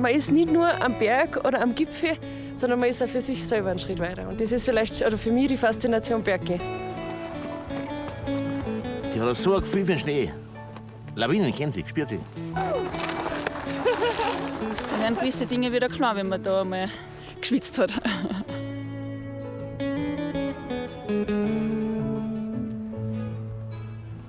man ist nicht nur am Berg oder am Gipfel, sondern man ist auch für sich selber einen Schritt weiter. Und das ist vielleicht oder für mich die Faszination Berggehen. Die hat so ein Gefühl für den Schnee. Lawinen kennen sie, spürt sie. Dann werden gewisse Dinge wieder klar, wenn man da einmal geschwitzt hat.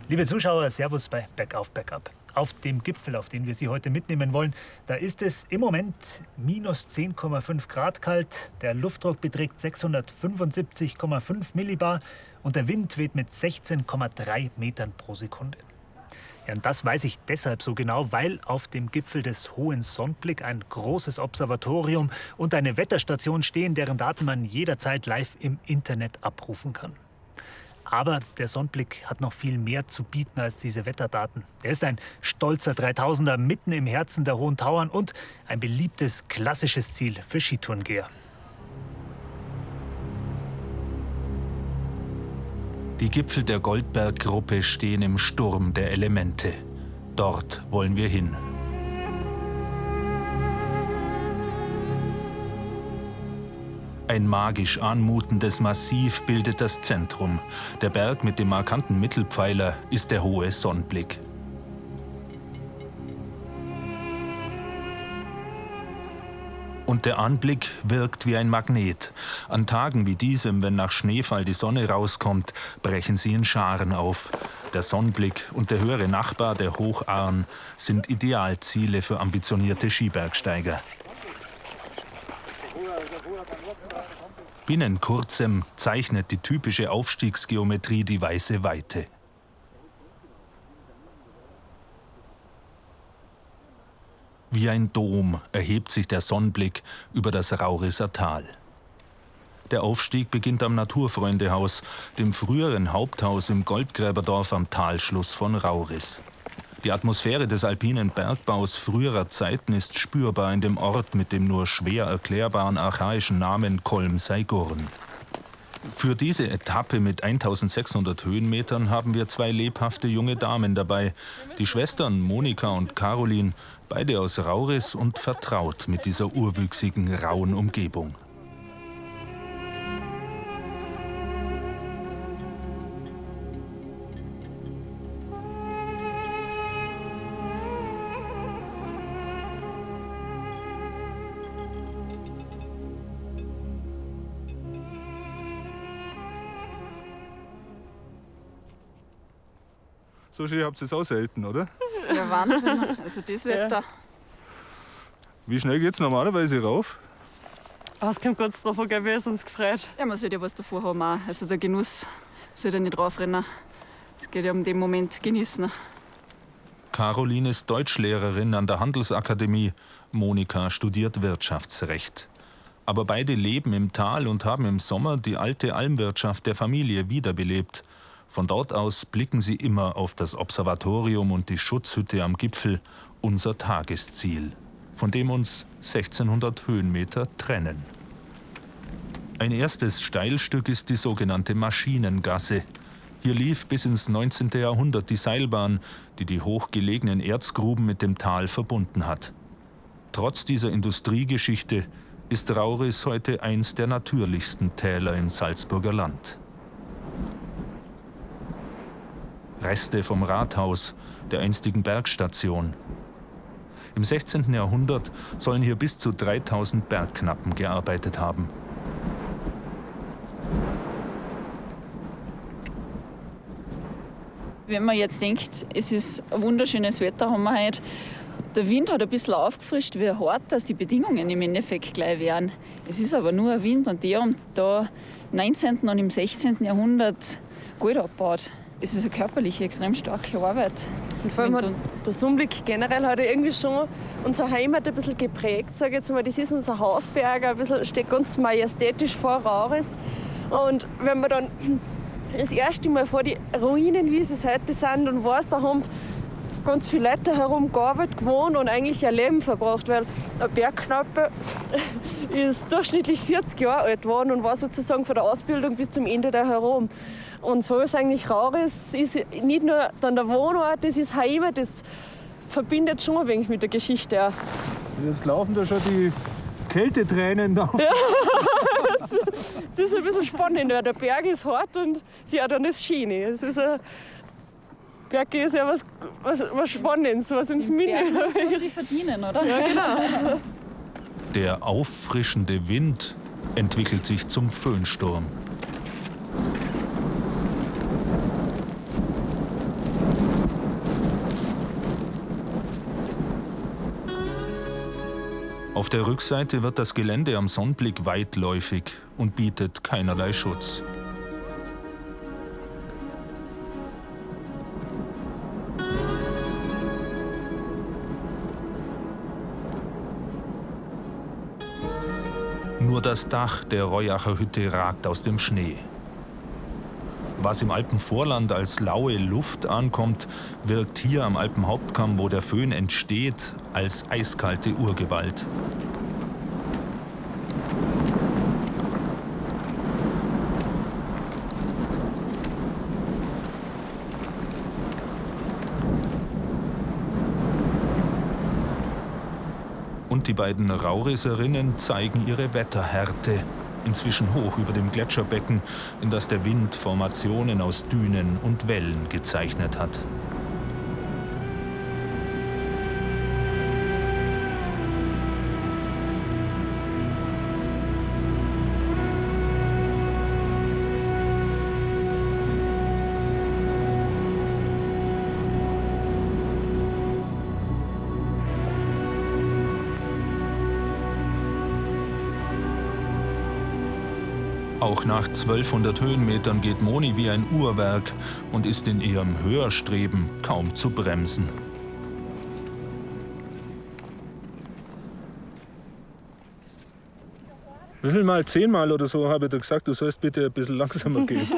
Liebe Zuschauer, Servus bei Bergauf, Bergab. Auf dem Gipfel, auf den wir Sie heute mitnehmen wollen, da ist es im Moment minus 10,5 Grad kalt. Der Luftdruck beträgt 675,5 Millibar und der Wind weht mit 16,3 Metern pro Sekunde. Ja, und das weiß ich deshalb so genau, weil auf dem Gipfel des Hohensonnblick ein großes Observatorium und eine Wetterstation stehen, deren Daten man jederzeit live im Internet abrufen kann. Aber der Sonnblick hat noch viel mehr zu bieten als diese Wetterdaten. Er ist ein stolzer 3000er mitten im Herzen der Hohen Tauern und ein beliebtes klassisches Ziel für Skitourengeher. Die Gipfel der Goldberggruppe stehen im Sturm der Elemente. Dort wollen wir hin. Ein magisch anmutendes Massiv bildet das Zentrum. Der Berg mit dem markanten Mittelpfeiler ist der Hohe Sonnblick. Und der Anblick wirkt wie ein Magnet. An Tagen wie diesem, wenn nach Schneefall die Sonne rauskommt, brechen sie in Scharen auf. Der Sonnblick und der höhere Nachbar, der Hocharn, sind Idealziele für ambitionierte Skibergsteiger. Binnen kurzem zeichnet die typische Aufstiegsgeometrie die weiße Weite. Wie ein Dom erhebt sich der Sonnblick über das Raurisser Tal. Der Aufstieg beginnt am Naturfreundehaus, dem früheren Haupthaus im Goldgräberdorf am Talschluss von Rauris. Die Atmosphäre des alpinen Bergbaus früherer Zeiten ist spürbar in dem Ort mit dem nur schwer erklärbaren archaischen Namen Kolm-Saigurn. Für diese Etappe mit 1600 Höhenmetern haben wir zwei lebhafte junge Damen dabei, die Schwestern Monika und Caroline, beide aus Rauris und vertraut mit dieser urwüchsigen, rauen Umgebung. So schön habt ihr es auch selten, oder? Ja, Wahnsinn. Also das Wetter. Wie schnell geht es normalerweise rauf? Oh, es kommt ganz drauf an, wie es uns gefreut. Ja, man sollte ja was davor haben auch. Also der Genuss sollte ja nicht raufrennen. Es geht ja um den Moment genießen. Caroline ist Deutschlehrerin an der Handelsakademie. Monika studiert Wirtschaftsrecht. Aber beide leben im Tal und haben im Sommer die alte Almwirtschaft der Familie wiederbelebt. Von dort aus blicken sie immer auf das Observatorium und die Schutzhütte am Gipfel, unser Tagesziel, von dem uns 1600 Höhenmeter trennen. Ein erstes Steilstück ist die sogenannte Maschinengasse. Hier lief bis ins 19. Jahrhundert die Seilbahn, die die hochgelegenen Erzgruben mit dem Tal verbunden hat. Trotz dieser Industriegeschichte ist Rauris heute eins der natürlichsten Täler im Salzburger Land. Reste vom Rathaus, der einstigen Bergstation. Im 16. Jahrhundert sollen hier bis zu 3000 Bergknappen gearbeitet haben. Wenn man jetzt denkt, es ist ein wunderschönes Wetter, haben wir heute. Der Wind hat ein bisschen aufgefrischt, wie hart dass die Bedingungen im Endeffekt gleich wären. Es ist aber nur ein Wind und der und da im 19. und im 16. Jahrhundert Gold abbaut. Es ist eine körperliche, extrem starke Arbeit. Und vor allem hat der Sonnblick generell hat irgendwie schon unsere Heimat ein bisschen geprägt, sage ich jetzt mal. Das ist unser Hausberg, ein bisschen, steht ganz majestätisch vor Rauris. Und wenn man dann das erste Mal vor die Ruinen, wie sie es heute sind, und weiß, da haben ganz viele Leute herum gearbeitet, gewohnt und eigentlich ihr Leben verbracht, weil ein Bergknappe ist durchschnittlich 40 Jahre alt geworden und war sozusagen von der Ausbildung bis zum Ende da herum. Und so ist eigentlich Rauris, ist nicht nur dann der Wohnort, das ist Heimat, das verbindet schon ein wenig mit der Geschichte auch. Jetzt laufen da schon die Kältetränen da. Das ist ein bisschen spannend, weil der Berg ist hart und ja, dann ist Schiene. Es ist Berg ist ja was Spannendes, was ins Berg muss man Minne. sich verdienen, oder? Ja, genau. Der auffrischende Wind entwickelt sich zum Föhnsturm. Auf der Rückseite wird das Gelände am Sonnblick weitläufig und bietet keinerlei Schutz. Nur das Dach der Reuacher Hütte ragt aus dem Schnee. Was im Alpenvorland als laue Luft ankommt, wirkt hier am Alpenhauptkamm, wo der Föhn entsteht, als eiskalte Urgewalt. Und die beiden Rauriserinnen zeigen ihre Wetterhärte, inzwischen hoch über dem Gletscherbecken, in das der Wind Formationen aus Dünen und Wellen gezeichnet hat. Auch nach 1200 Höhenmetern geht Moni wie ein Uhrwerk und ist in ihrem Höherstreben kaum zu bremsen. Wie viel Mal? 10 Mal oder so habe ich dir gesagt, du sollst bitte ein bisschen langsamer gehen.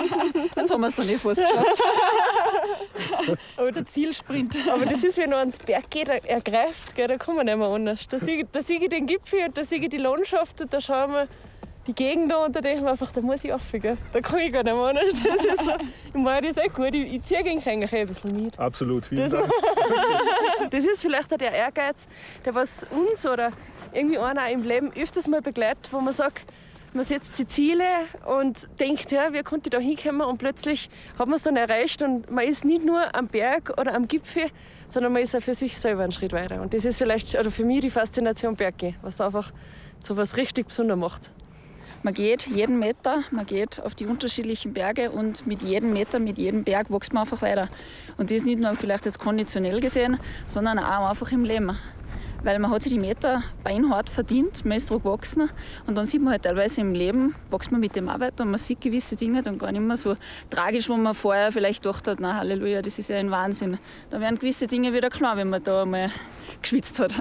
Jetzt haben wir es noch nicht fast geschafft. Das ist der Zielsprint. Aber das ist, wenn man ans Berg geht, ergreift, gell, da kann man nicht mehr anders. Da sehe ich den Gipfel und da sehe ich die Landschaft und da schauen wir die Gegend an und da denke ich mir einfach, da muss ich rauf, gell. Da kann ich gar nicht mehr anders. Das ist so, ich meine, das ist echt gut. Ich ziehe eigentlich ein bisschen mit. Absolut, vielen Das, Dank. das ist vielleicht auch der Ehrgeiz, der was uns oder irgendwie einer auch im Leben öfters mal begleitet, wo man sagt, man setzt sich Ziele und denkt, ja, wie konnte ich da hinkommen und plötzlich hat man es dann erreicht und man ist nicht nur am Berg oder am Gipfel, sondern man ist auch für sich selber einen Schritt weiter. Und das ist vielleicht oder für mich die Faszination Berggehen, was einfach so was richtig Besonderes macht. Man geht jeden Meter, man geht auf die unterschiedlichen Berge und mit jedem Meter, mit jedem Berg wächst man einfach weiter. Und das nicht nur vielleicht jetzt konditionell gesehen, sondern auch einfach im Leben. Weil man hat sich die Meter beinhart verdient, man ist drauf gewachsen und dann sieht man halt teilweise im Leben, wächst man mit dem auch weiter und man sieht gewisse Dinge dann gar nicht mehr so tragisch, wo man vorher vielleicht gedacht hat, na Halleluja, das ist ja ein Wahnsinn. Da werden gewisse Dinge wieder klar, wenn man da mal geschwitzt hat.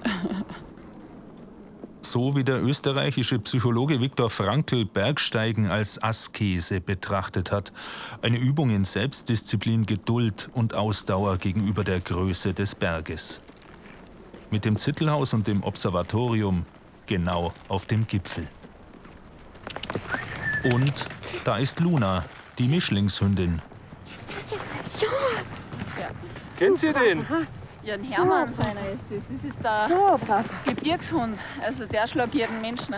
So wie der österreichische Psychologe Viktor Frankl Bergsteigen als Askese betrachtet hat. Eine Übung in Selbstdisziplin, Geduld und Ausdauer gegenüber der Größe des Berges. Mit dem Zittelhaus und dem Observatorium genau auf dem Gipfel. Und da ist Luna, die Mischlingshündin. Kennt ihr den? Ja, ein Hermann seiner ist das. Das ist der Gebirgshund. Also der schlägt jeden Menschen.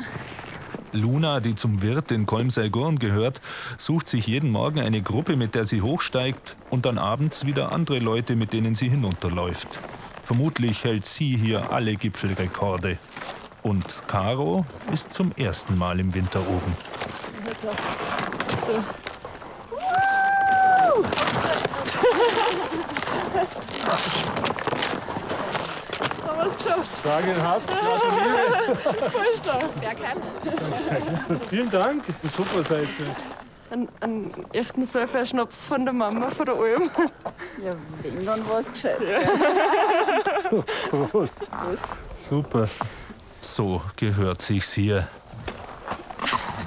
Luna, die zum Wirt in Kolmsey-Gurn gehört, sucht sich jeden Morgen eine Gruppe, mit der sie hochsteigt und dann abends wieder andere Leute, mit denen sie hinunterläuft. Vermutlich hält sie hier alle Gipfelrekorde. Und Caro ist zum ersten Mal im Winter oben. So. Haben wir es geschafft. Sagenhaft, gratuliere. Voll stark. Vielen Dank. Super seid ihr. Einen echten Säuferschnaps von der Mama von der Alm. Ja, wenn dann was Gescheites. Prost. Prost. Super. So gehört sich's hier.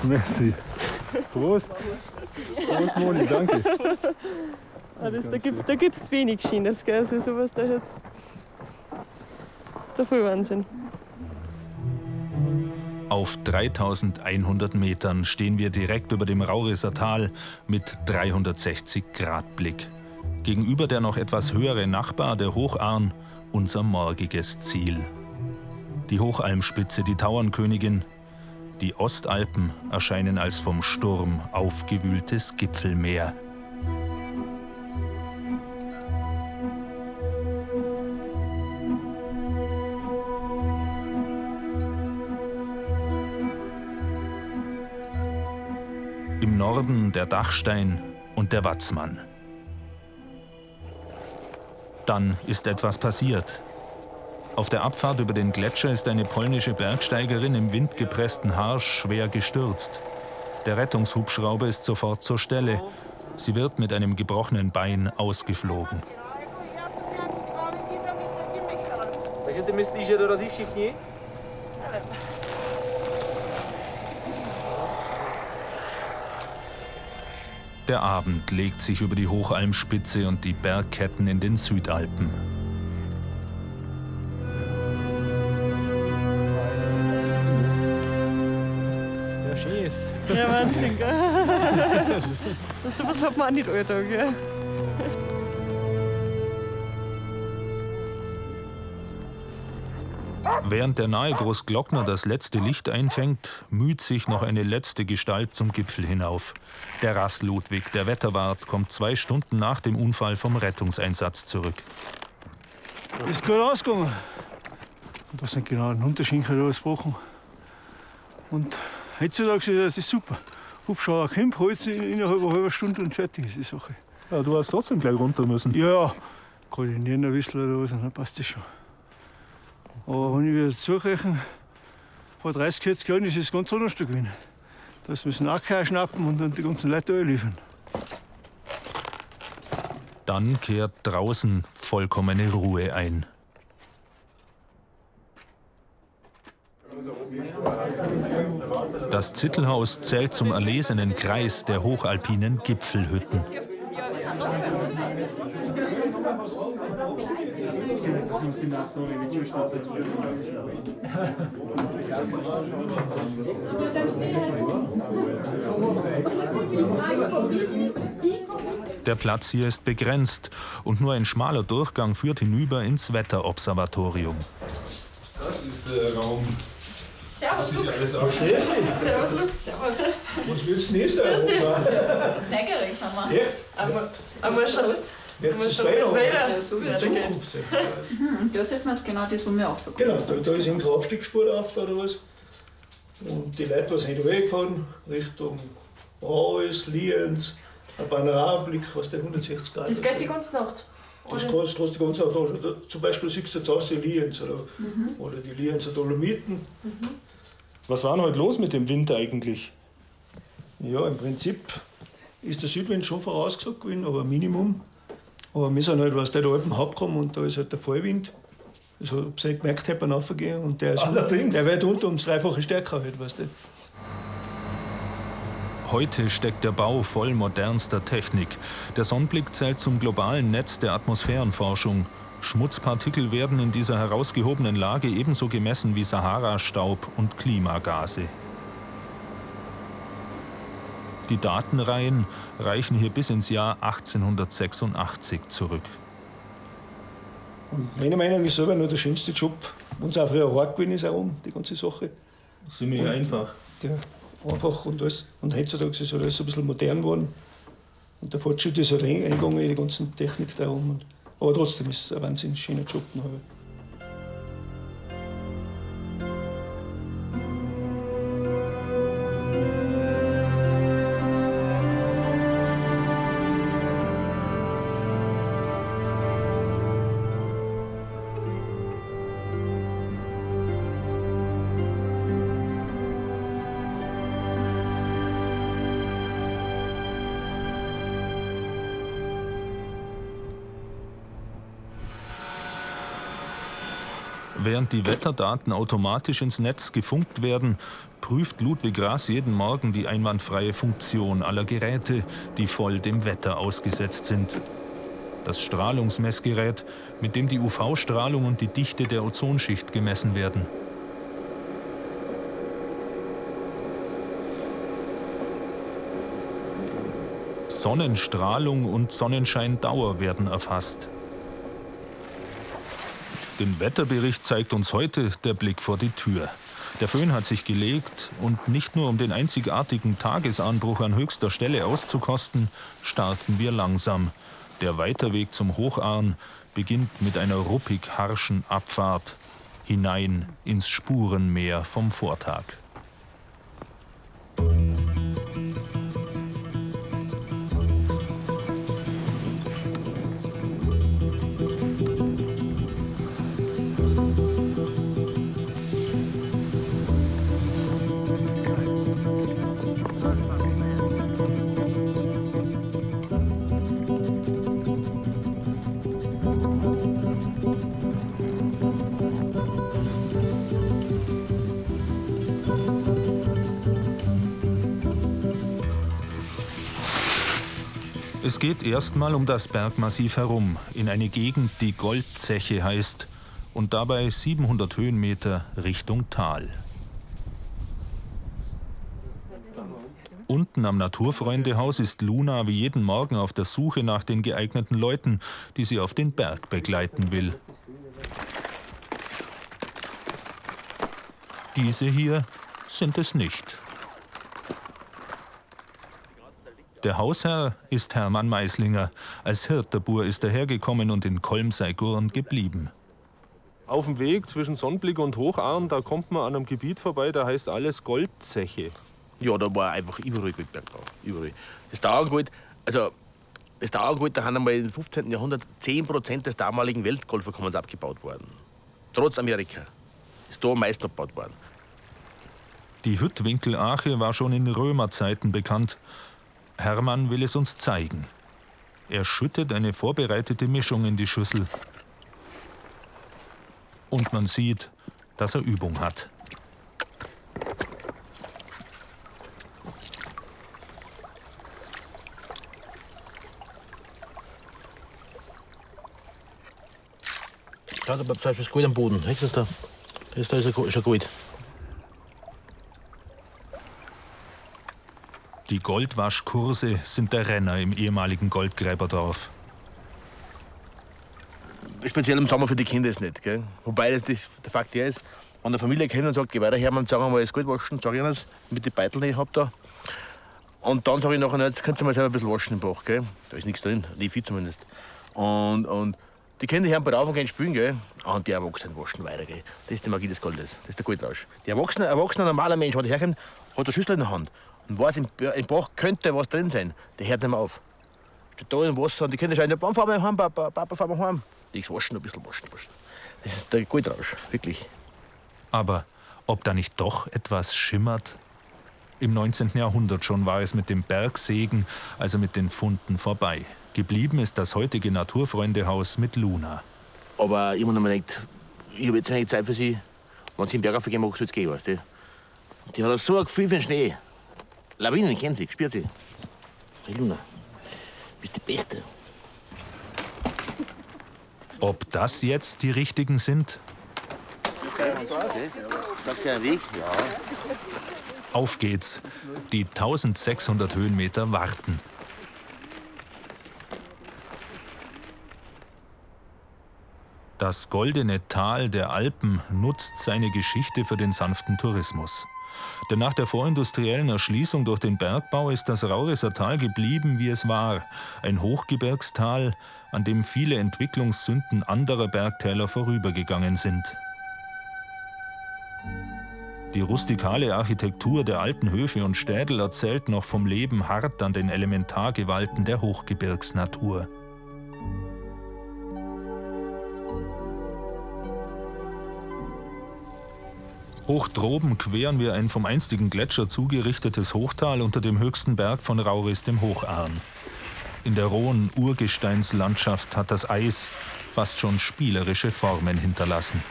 Merci. Prost. Prost, Moni, danke. Da gibt's wenig Schönes, gell? Also sowas da jetzt. Da voll Wahnsinn. Auf 3100 Metern stehen wir direkt über dem Raurisser Tal mit 360 Grad Blick. Gegenüber der noch etwas höhere Nachbar, der Hocharn, unser morgiges Ziel. Die Hochalmspitze, die Tauernkönigin. Die Ostalpen erscheinen als vom Sturm aufgewühltes Gipfelmeer. Im Norden der Dachstein und der Watzmann. Dann ist etwas passiert. Auf der Abfahrt über den Gletscher ist eine polnische Bergsteigerin im windgepressten Harsch schwer gestürzt. Der Rettungshubschrauber ist sofort zur Stelle. Sie wird mit einem gebrochenen Bein ausgeflogen. Der Abend legt sich über die Hochalmspitze und die Bergketten in den Südalpen. Ja, schön ist. Ja, Wahnsinn, gell? So was hat man auch nicht alltag, gell? Während der nahe Großglockner das letzte Licht einfängt, müht sich noch eine letzte Gestalt zum Gipfel hinauf. Der Rass Ludwig, der Wetterwart, kommt 2 Stunden nach dem Unfall vom Rettungseinsatz zurück. Ist gut ausgegangen. Da sind genau ein Unterschenkel losgebrochen. Und heutzutage ist das super. Hubschrauber kommt, holt sie innerhalb einer halben Stunde und fertig ist die Sache. Ja, du hast trotzdem gleich runter müssen. Ja, koordinieren ein bisschen oder was, dann passt das schon. Aber wenn ich wieder zurechne, vor 30, 40 Jahren ist es ganz anders gewesen. Da müssen Acker schnappen und dann die ganzen Leute liefern. Dann kehrt draußen vollkommene Ruhe ein. Das Zittelhaus zählt zum erlesenen Kreis der hochalpinen Gipfelhütten. Der Platz hier ist begrenzt und nur ein schmaler Durchgang führt hinüber ins Wetterobservatorium. Das ist der Raum. Servus, Luke. Alles auch. Servus, Luke. Servus. Was willst du nicht sagen? Neugierig sind wir. Echt? Einmal schon Lust. Jetzt Einmal ist schon es das weiter. Wetter. Ja, da geht. Da sieht man jetzt genau das, was wir auch Genau, da ist irgendeine Aufstiegsspur drauf oder was. Und die Leute, die sind weggefahren, Richtung Raues, Lienz, ein Panoramablick, was der 160 Grad Das geht die ganze Nacht. Das kannst du die ganze Zeit anschauen. Zum Beispiel siehst du jetzt aus die Lienz oder die Lienzer Dolomiten. Was war denn heute los mit dem Wind eigentlich? Ja, im Prinzip ist der Südwind schon vorausgesagt gewesen, aber Minimum. Aber wir sind halt, was der Alpen Hauptgraben und da ist halt der Fallwind. Also, ob Sie gemerkt haben, beim Raufgehen und der, ist, Allerdings. der wird unter ums Dreifache stärker halt, weißt du. Heute steckt der Bau voll modernster Technik. Der Sonnenblick zählt zum globalen Netz der Atmosphärenforschung. Schmutzpartikel werden in dieser herausgehobenen Lage ebenso gemessen wie Sahara-Staub und Klimagase. Die Datenreihen reichen hier bis ins Jahr 1886 zurück. Und meiner Meinung nach ist selber nur der schönste Job, wenn es auch früher hart gewesen ist, auch die ganze Sache. Ziemlich einfach. Ja, einfach und alles. Und heutzutage ist halt alles ein bisschen modern geworden. Und der Fortschritt ist halt eingegangen in die ganze Technik darum. Aber trotzdem ist es ein wahnsinnig schöner Job. Während die Wetterdaten automatisch ins Netz gefunkt werden, prüft Ludwig Rass jeden Morgen die einwandfreie Funktion aller Geräte, die voll dem Wetter ausgesetzt sind. Das Strahlungsmessgerät, mit dem die UV-Strahlung und die Dichte der Ozonschicht gemessen werden. Sonnenstrahlung und Sonnenscheindauer werden erfasst. Den Wetterbericht zeigt uns heute der Blick vor die Tür. Der Föhn hat sich gelegt und nicht nur um den einzigartigen Tagesanbruch an höchster Stelle auszukosten, starten wir langsam. Der Weiterweg zum Hocharn beginnt mit einer ruppig harschen Abfahrt hinein ins Spurenmeer vom Vortag. Es geht erstmal um das Bergmassiv herum, in eine Gegend, die Goldzeche heißt und dabei 700 Höhenmeter Richtung Tal. Unten am Naturfreundehaus ist Luna wie jeden Morgen auf der Suche nach den geeigneten Leuten, die sie auf den Berg begleiten will. Diese hier sind es nicht. Der Hausherr ist Hermann Meislinger. Als Hirterbur ist er hergekommen und in Kolmseigurn geblieben. Auf dem Weg zwischen Sonnblick und Hocharn, da kommt man an einem Gebiet vorbei, da heißt alles Goldzeche. Ja, da war einfach überall Goldbergbau. Überall. Das Dauergold, da haben einmal im 15. Jahrhundert 10% des damaligen Weltgoldvorkommens abgebaut worden. Trotz Amerika. Ist da am meisten abgebaut worden. Die Hüttwinkelache war schon in Römerzeiten bekannt. Hermann will es uns zeigen. Er schüttet eine vorbereitete Mischung in die Schüssel. Und man sieht, dass er Übung hat. Schau, da bleibt das Gold am Boden. Siehst du das da? Da ist schon Gold. Die Goldwaschkurse sind der Renner im ehemaligen Goldgräberdorf. Speziell im Sommer für die Kinder ist nicht. Gell? Wobei das der Fakt ist, wenn eine Familie kennt und sagt, geh weiter, Hermann, sagen wir mal das Gold waschen, sag ich ihnen das, mit den Beuteln, die ich habe da. Und dann sage ich nachher, jetzt könnt ihr mal selber ein bisschen waschen im Bach. Gell? Da ist nichts drin, nie viel zumindest. Und die Kinder hören bei rauf und gehen spielen, gell? Und die Erwachsenen waschen weiter. Gell? Das ist die Magie des Goldes, das ist der Goldrausch. Der erwachsene normaler Mensch, wenn der herkommt, hat eine Schüssel in der Hand und weiß, im Bach könnte was drin sein. Der hört nicht mehr auf. Steht da im Wasser und die Kinder schreien, fahr mal heim, Papa, fahr mal heim. Nichts waschen, ein bisschen waschen. Das ist der Goldrausch, wirklich. Aber ob da nicht doch etwas schimmert? Im 19. Jahrhundert schon war es mit dem Bergsägen, also mit den Funden, vorbei. Geblieben ist das heutige Naturfreundehaus mit Luna. Aber ich habe mir gedacht, ich habe jetzt eine Zeit für sie. Wenn sie im Berg aufgehen mag, soll es gehen, weißt du. Die hat so ein Gefühl für den Schnee. Lawinen kennt sie, spürt sie. Hey Luna, du bist die Beste. Ob das jetzt die richtigen sind? Sagt der Weg? Ja. Auf geht's. Die 1600 Höhenmeter warten. Das goldene Tal der Alpen nutzt seine Geschichte für den sanften Tourismus. Denn nach der vorindustriellen Erschließung durch den Bergbau ist das Raurisser Tal geblieben, wie es war. Ein Hochgebirgstal, an dem viele Entwicklungssünden anderer Bergtäler vorübergegangen sind. Die rustikale Architektur der alten Höfe und Städel erzählt noch vom Leben hart an den Elementargewalten der Hochgebirgsnatur. Hoch droben queren wir ein vom einstigen Gletscher zugerichtetes Hochtal unter dem höchsten Berg von Rauris, dem Hocharn. In der rohen Urgesteinslandschaft hat das Eis fast schon spielerische Formen hinterlassen.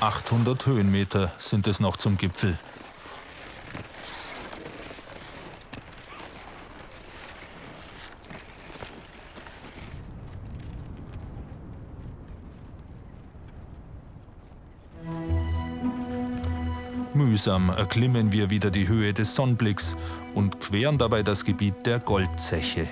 ...800 Höhenmeter sind es noch zum Gipfel. Mühsam erklimmen wir wieder die Höhe des Sonnblicks und queren dabei das Gebiet der Goldzeche.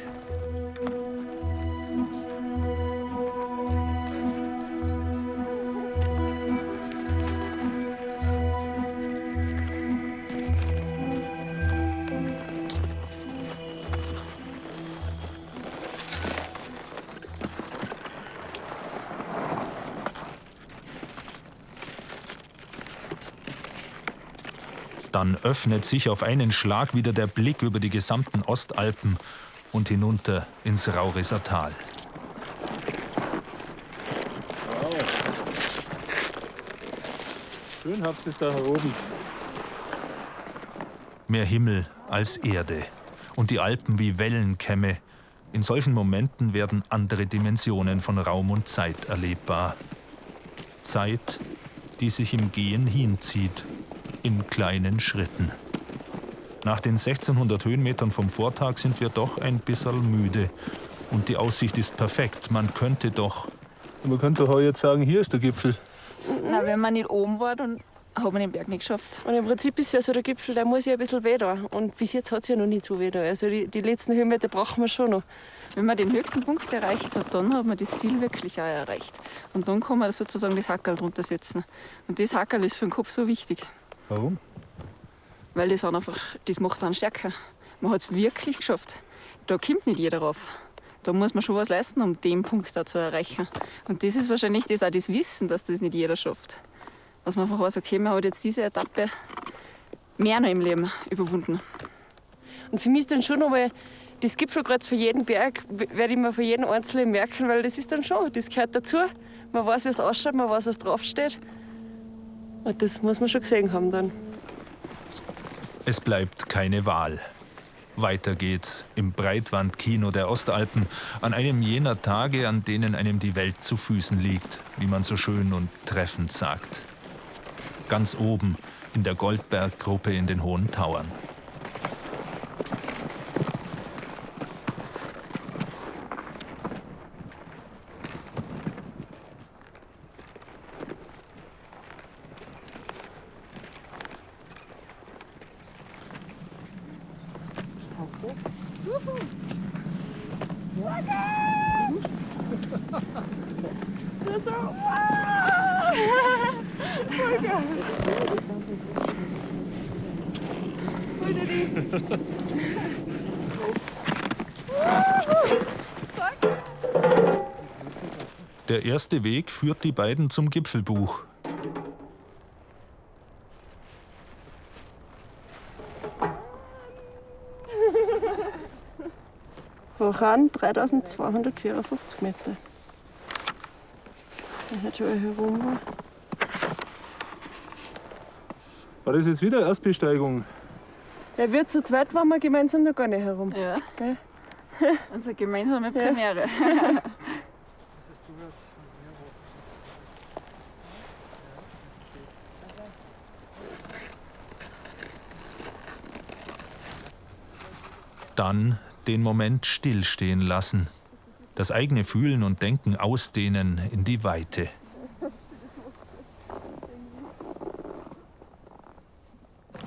Dann öffnet sich auf einen Schlag wieder der Blick über die gesamten Ostalpen und hinunter ins Raurisser Tal. Wow. Schön habt ihr es da oben. Mehr Himmel als Erde und die Alpen wie Wellenkämme. In solchen Momenten werden andere Dimensionen von Raum und Zeit erlebbar. Zeit, die sich im Gehen hinzieht, in kleinen Schritten. Nach den 1600 Höhenmetern vom Vortag sind wir doch ein bisschen müde. Und die Aussicht ist perfekt. Man könnte doch... Man könnte doch auch jetzt sagen, hier ist der Gipfel. Na, wenn man nicht oben war, dann hat man den Berg nicht geschafft. Und im Prinzip ist ja so der Gipfel, der muss ja ein bisschen weh da. Und bis jetzt hat es ja noch nicht so weh da. Also die letzten Höhenmeter brauchen wir schon noch. Wenn man den höchsten Punkt erreicht hat, dann hat man das Ziel wirklich auch erreicht. Und dann kann man sozusagen das Hackerl drunter setzen. Und das Hackerl ist für den Kopf so wichtig. Warum? Weil das macht dann stärker. Man hat es wirklich geschafft. Da kommt nicht jeder rauf. Da muss man schon was leisten, um den Punkt da zu erreichen. Und das ist wahrscheinlich auch das Wissen, dass das nicht jeder schafft. Dass man einfach weiß, okay, man hat jetzt diese Etappe mehr noch im Leben überwunden. Und für mich ist dann schon nochmal das Gipfelkreuz für jeden Berg, werde ich mir für jeden Einzelnen merken, weil das ist dann schon, das gehört dazu. Man weiß, wie es ausschaut, man weiß, was draufsteht. Und das muss man schon gesehen haben dann. Es bleibt keine Wahl. Weiter geht's im Breitwandkino der Ostalpen an einem jener Tage, an denen einem die Welt zu Füßen liegt, wie man so schön und treffend sagt. Ganz oben in der Goldberggruppe in den Hohen Tauern. Der erste Weg führt die beiden zum Gipfelbuch. Hoch an, 3254 Meter. Da hat schon herum. War das jetzt wieder Erstbesteigung? Ja, wir zu zweit waren wir gemeinsam noch gar nicht herum. Ja. Gell? Unsere gemeinsame Premiere. Dann den Moment stillstehen lassen. Das eigene Fühlen und Denken ausdehnen in die Weite.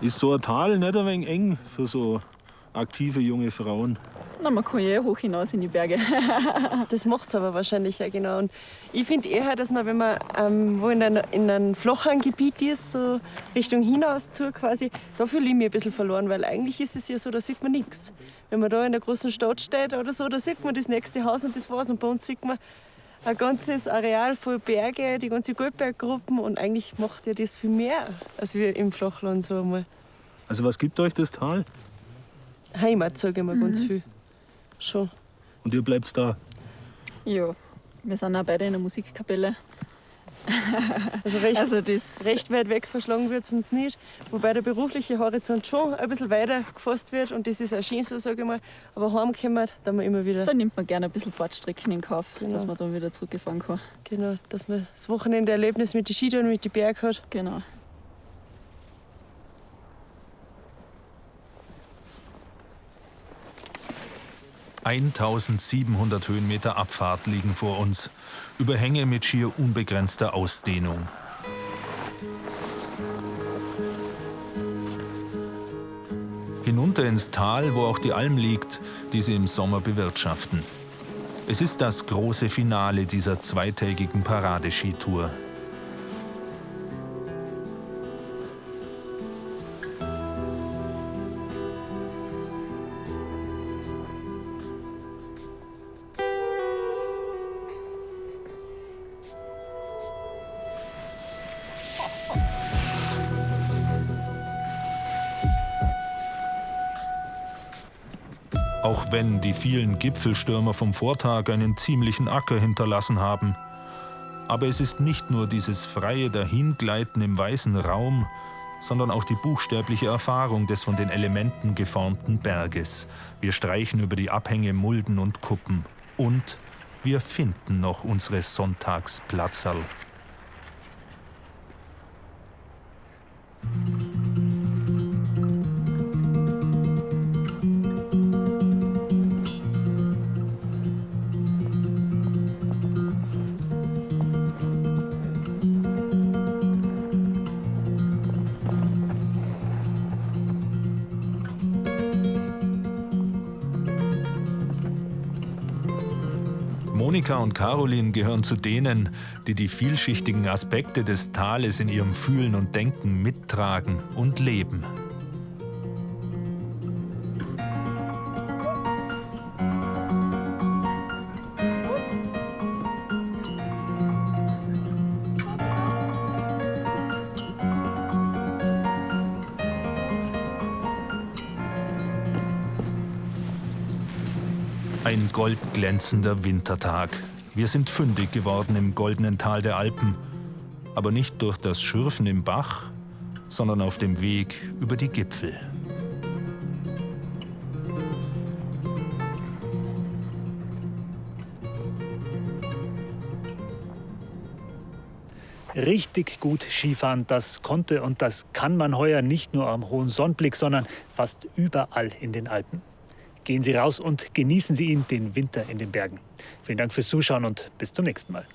Ist so ein Tal nicht ein wenig eng für so aktive junge Frauen? Na, man kann ja hoch hinaus in die Berge. Das macht es aber wahrscheinlich ja genau. Und ich finde eher, dass man, wenn man wo in einem flachen Gebiet ist, so Richtung hinaus zu quasi, da fühle ich mich ein bisschen verloren, weil eigentlich ist es ja so, da sieht man nichts. Wenn man da in der großen Stadt steht oder so, da sieht man das nächste Haus und das war's. Und bei uns sieht man ein ganzes Areal voll Berge, die ganze Goldberggruppen und eigentlich macht ja das viel mehr als wir im Flachland so einmal. Also was gibt euch das Tal? Heimat, sage ich mal ganz viel. Schon. Und ihr bleibt da? Ja, wir sind auch beide in der Musikkapelle. Also recht weit weg verschlagen wird es uns nicht. Wobei der berufliche Horizont schon ein bisschen weiter gefasst wird. Und das ist auch schön so, sage ich mal. Aber heimkommen, da man immer wieder. Da nimmt man gerne ein bisschen Fahrtstrecken in Kauf, Genau. dass man dann wieder zurückfahren kann. Genau, dass man das Wochenende Erlebnis mit den Skitouren, mit den Bergen hat. Genau. (1700 Höhenmeter Abfahrt liegen vor uns. Überhänge mit schier unbegrenzter Ausdehnung. hinunter ins Tal, wo auch die Alm liegt, die sie im Sommer bewirtschaften. Es ist das große Finale dieser zweitägigen Paradeskitour. Auch wenn die vielen Gipfelstürmer vom Vortag einen ziemlichen Acker hinterlassen haben. Aber es ist nicht nur dieses freie Dahingleiten im weißen Raum, sondern auch die buchstäbliche Erfahrung des von den Elementen geformten Berges. Wir streichen über die Abhänge, Mulden und Kuppen. Und wir finden noch unsere Sonntagsplatzerl. Monika und Caroline gehören zu denen, die die vielschichtigen Aspekte des Tales in ihrem Fühlen und Denken mittragen und leben. Ein goldglänzender Wintertag. Wir sind fündig geworden im goldenen Tal der Alpen. Aber nicht durch das Schürfen im Bach, sondern auf dem Weg über die Gipfel. Richtig gut Skifahren, das konnte und das kann man heuer nicht nur am Hohensonnblick, sondern fast überall in den Alpen. Gehen Sie raus und genießen Sie ihn, den Winter in den Bergen. Vielen Dank fürs Zuschauen und bis zum nächsten Mal.